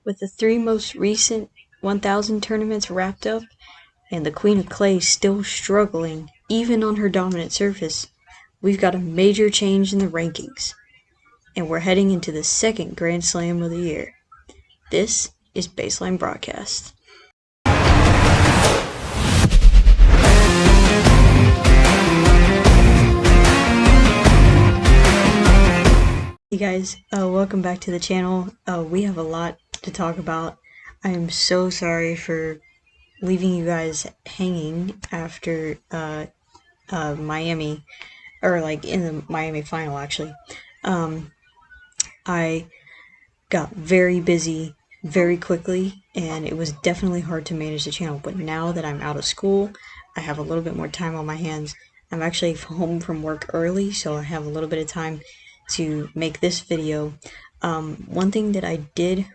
With the 3 most recent 1000 tournaments wrapped up, and the Queen of Clay still struggling, even on her dominant surface, we've got a major change in the rankings, and we're heading into the second Grand Slam of the year. This is Baseline Broadcast. Hey guys, welcome back to the channel. We have a lot to talk about. I am so sorry for leaving you guys hanging after Miami, or like in the Miami final actually. I got very busy very quickly, and it was definitely hard to manage the channel, but now that I'm out of school, I have a little bit more time on my hands. I'm actually home from work early, so I have a little bit of time to make this video. One thing that I did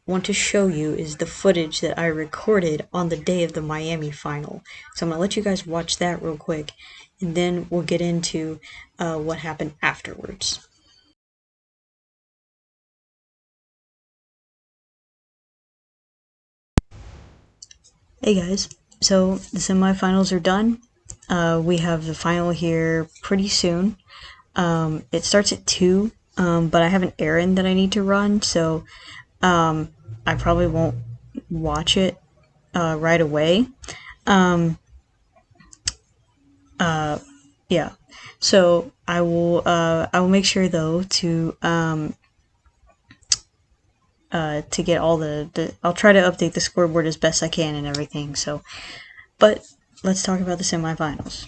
want to show you is the footage that I recorded on the day of the Miami final. So I'm going to let you guys watch that real quick, and then we'll get into what happened afterwards. Hey guys, so the semifinals are done. We have the final here pretty soon. It starts at 2, but I have an errand that I need to run, so I probably won't watch it right away. Yeah, so I will make sure though to get all the I'll try to update the scoreboard as best I can and everything. So, but let's talk about the semifinals.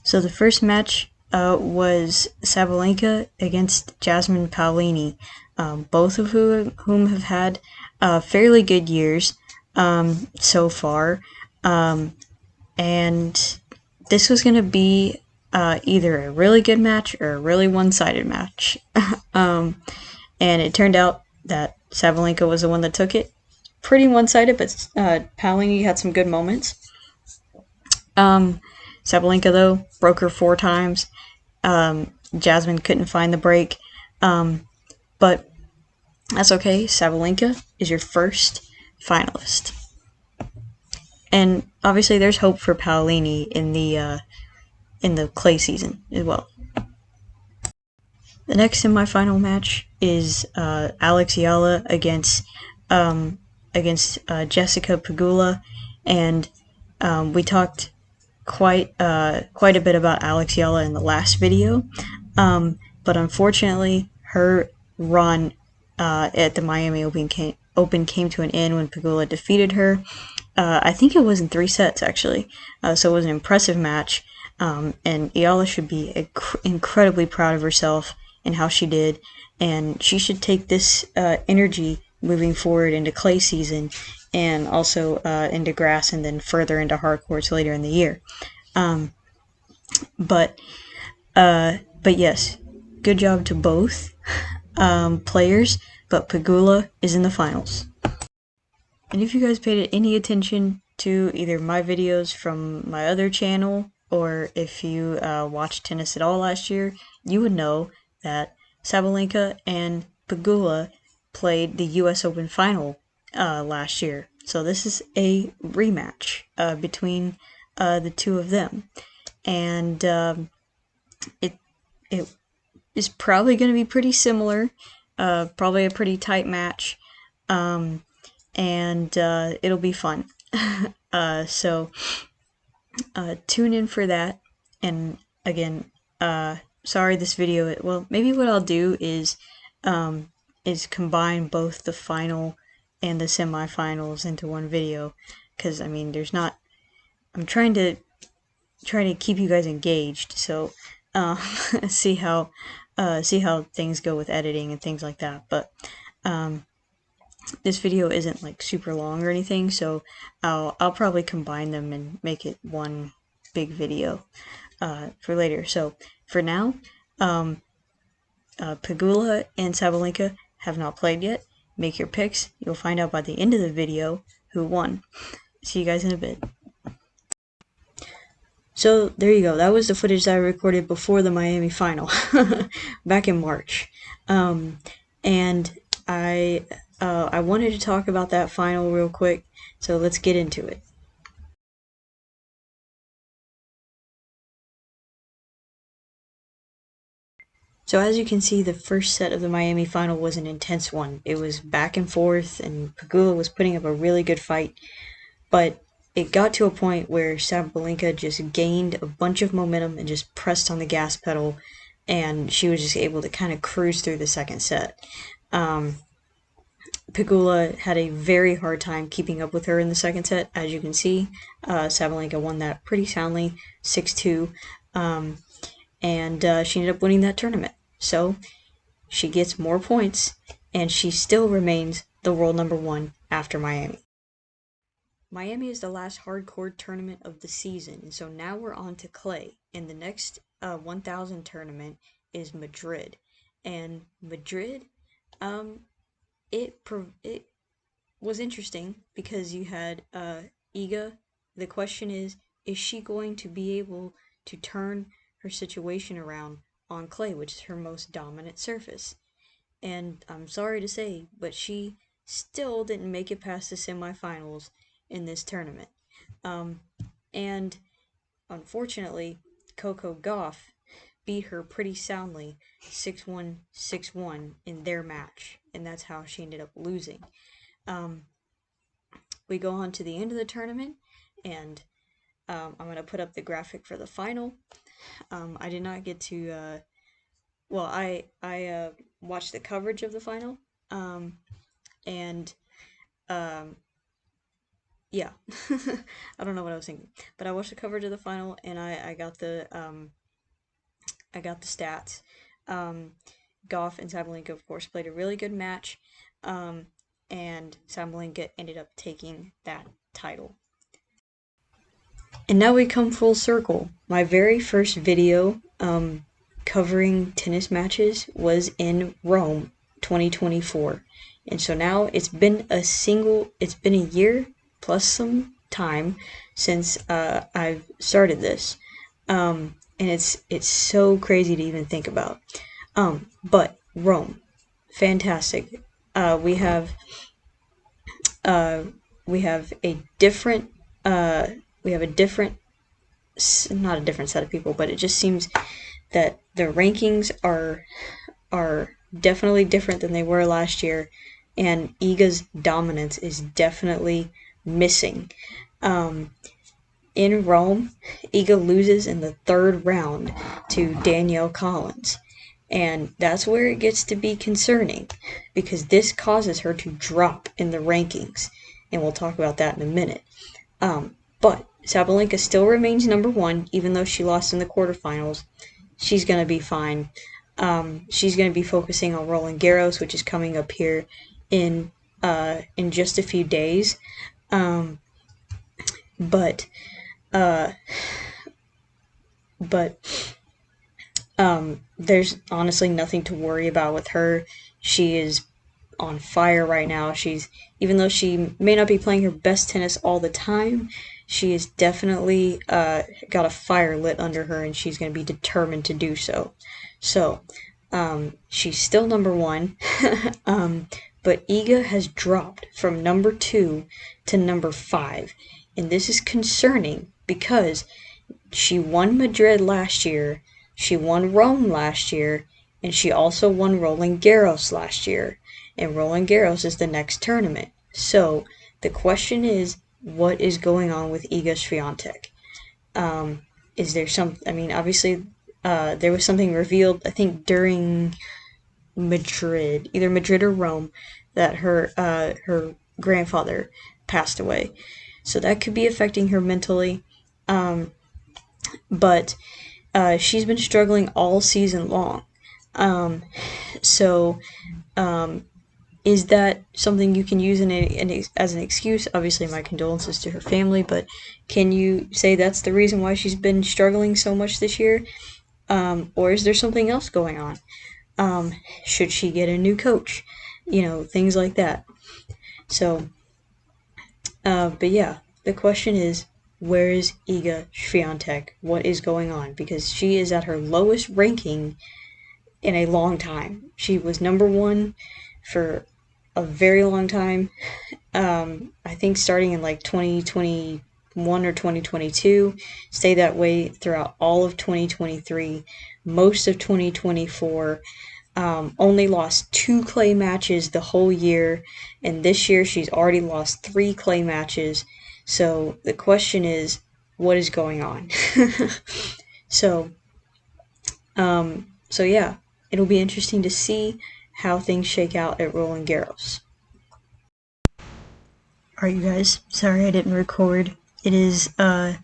So the first match was Sabalenka against Jasmine Paolini, both of whom have had fairly good years so far, and this was going to be either a really good match or a really one-sided match. And it turned out that Sabalenka was the one that took it. Pretty one-sided, but Paolini had some good moments. Sabalenka, though, broke her 4 times. Jasmine couldn't find the break. But that's okay. Sabalenka is your first finalist. And obviously there's hope for Paolini in the clay season as well. The next semifinal match is Alex Yala against Jessica Pegula, and we talked quite a bit about Alex Yala in the last video, but unfortunately her run at the Miami Open came to an end when Pegula defeated her. I think it was in 3 sets actually, so it was an impressive match, and Yala should be incredibly proud of herself and how she did, and she should take this energy moving forward into clay season, and also into grass, and then further into hard courts later in the year. But yes, good job to both players, but Pegula is in the finals. And if you guys paid any attention to either my videos from my other channel, or if you watched tennis at all last year, you would know that Sabalenka and Pegula played the US Open final last year. So this is a rematch between the two of them. And it is probably going to be pretty similar, probably a pretty tight match, and it'll be fun. So tune in for that. And again, sorry this video, well, maybe what I'll do is combine both the final and the semifinals into one video, because I mean I'm trying to keep you guys engaged, so see how things go with editing and things like that. But this video isn't like super long or anything, so I'll probably combine them and make it one big video for later. So for now, Pegula and Sabalenka have not played yet. Make your picks. You'll find out by the end of the video who won. See you guys in a bit. So there you go. That was the footage that I recorded before the Miami final back in March. And I I wanted to talk about that final real quick, so let's get into it. So as you can see, the first set of the Miami final was an intense one. It was back and forth, and Pegula was putting up a really good fight, but it got to a point where Sabalenka just gained a bunch of momentum and just pressed on the gas pedal, and she was just able to kind of cruise through the second set. Pegula had a very hard time keeping up with her in the second set. As you can see, Sabalenka won that pretty soundly, 6-2, and she ended up winning that tournament. So she gets more points, and she still remains the world number one after Miami. Miami is the last hardcore tournament of the season, and so now we're on to clay. And the next 1,000 tournament is Madrid, and Madrid, it was interesting because you had Iga. The question is she going to be able to turn her situation around on clay, which is her most dominant surface? And I'm sorry to say, but she still didn't make it past the semifinals in this tournament. And unfortunately, Coco Gauff beat her pretty soundly 6-1, 6-1 in their match, and that's how she ended up losing. We go on to the end of the tournament, and I'm going to put up the graphic for the final. I did not get to, I watched the coverage of the final, and yeah, I don't know what I was thinking, but I watched the coverage of the final, and I got the stats. Gauff and Sabalenka, of course, played a really good match, and Sabalenka ended up taking that title. And now we come full circle. My very first video covering tennis matches was in Rome 2024. And so now it's been a year plus some time since I've started this. And it's so crazy to even think about. But Rome, fantastic. We have a different not a different set of people, but it just seems that the rankings are definitely different than they were last year, and Iga's dominance is definitely missing. In Rome, Iga loses in the third round to Danielle Collins, and that's where it gets to be concerning, because this causes her to drop in the rankings, and we'll talk about that in a minute. But Sabalenka still remains number one, even though she lost in the quarterfinals. She's going to be fine. She's going to be focusing on Roland Garros, which is coming up here in just a few days. But there's honestly nothing to worry about with her. She is on fire right now. Even though she may not be playing her best tennis all the time, she is definitely got a fire lit under her, and she's going to be determined to do so. So, she's still number one, but Iga has dropped from number 2 to number 5, and this is concerning because she won Madrid last year, she won Rome last year, and she also won Roland Garros last year, and Roland Garros is the next tournament. So, the question is, what is going on with Iga Swiatek? Is there obviously, there was something revealed, I think, during Madrid, either Madrid or Rome, that her grandfather passed away. So that could be affecting her mentally. But she's been struggling all season long. Is that something you can use as an excuse? Obviously, my condolences to her family, but can you say that's the reason why she's been struggling so much this year? Or is there something else going on? Should she get a new coach? Things like that. So, but yeah, the question is, where is Iga Swiatek? What is going on? Because she is at her lowest ranking in a long time. She was number one for a very long time. I think starting in like 2021 or 2022, stayed that way throughout all of 2023, most of 2024. Only lost 2 clay matches the whole year, and this year she's already lost 3 clay matches. So the question is, what is going on? So, so yeah, it'll be interesting to see how things shake out at Roland Garros. Alright, you guys, sorry I didn't record. It is the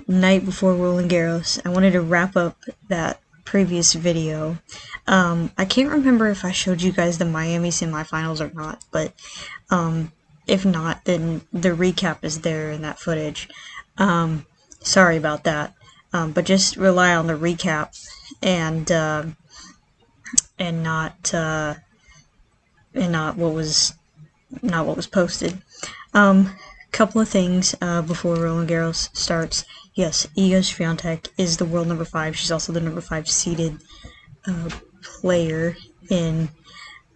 night before Roland Garros. I wanted to wrap up that previous video. I can't remember if I showed you guys the Miami semifinals or not, but if not, then the recap is there in that footage. Sorry about that, but just rely on the recap and not what was posted. Couple of things before Roland Garros starts. Yes, Iga Swiatek is the world number 5. She's also the number 5 seeded player in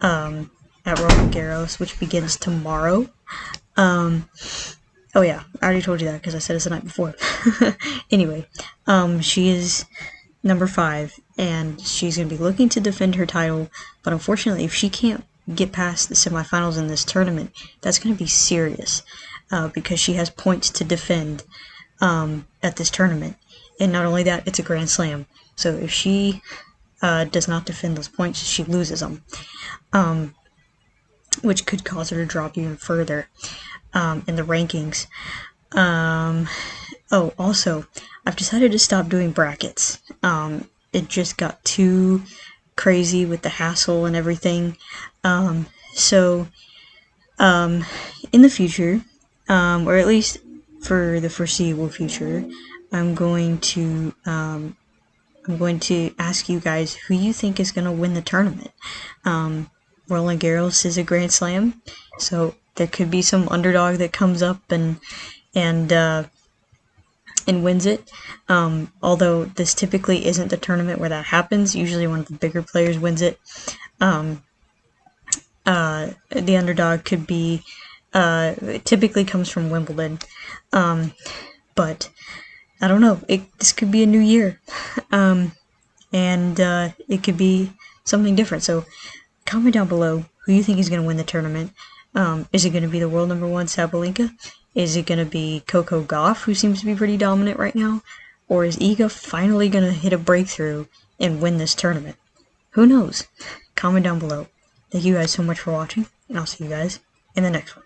at Roland Garros, which begins tomorrow. Oh yeah, I already told you that because I said it's the night before. Anyway, she is number 5, and she's going to be looking to defend her title, but unfortunately, if she can't get past the semifinals in this tournament, that's going to be serious, because she has points to defend at this tournament. And not only that, it's a Grand Slam. So if she does not defend those points, she loses them, which could cause her to drop even further in the rankings. Oh, also, I've decided to stop doing brackets. It just got too crazy with the hassle and everything. So, in the future, or at least for the foreseeable future, I'm going to ask you guys who you think is going to win the tournament. Roland Garros is a Grand Slam, so there could be some underdog that comes up and wins it. Although this typically isn't the tournament where that happens. Usually one of the bigger players wins it. The underdog could be, it typically comes from Wimbledon. But I don't know. This could be a new year. And it could be something different. So comment down below who you think is going to win the tournament. Is it going to be the world number 1 Sabalenka? Is it going to be Coco Gauff, who seems to be pretty dominant right now? Or is Iga finally going to hit a breakthrough and win this tournament? Who knows? Comment down below. Thank you guys so much for watching, and I'll see you guys in the next one.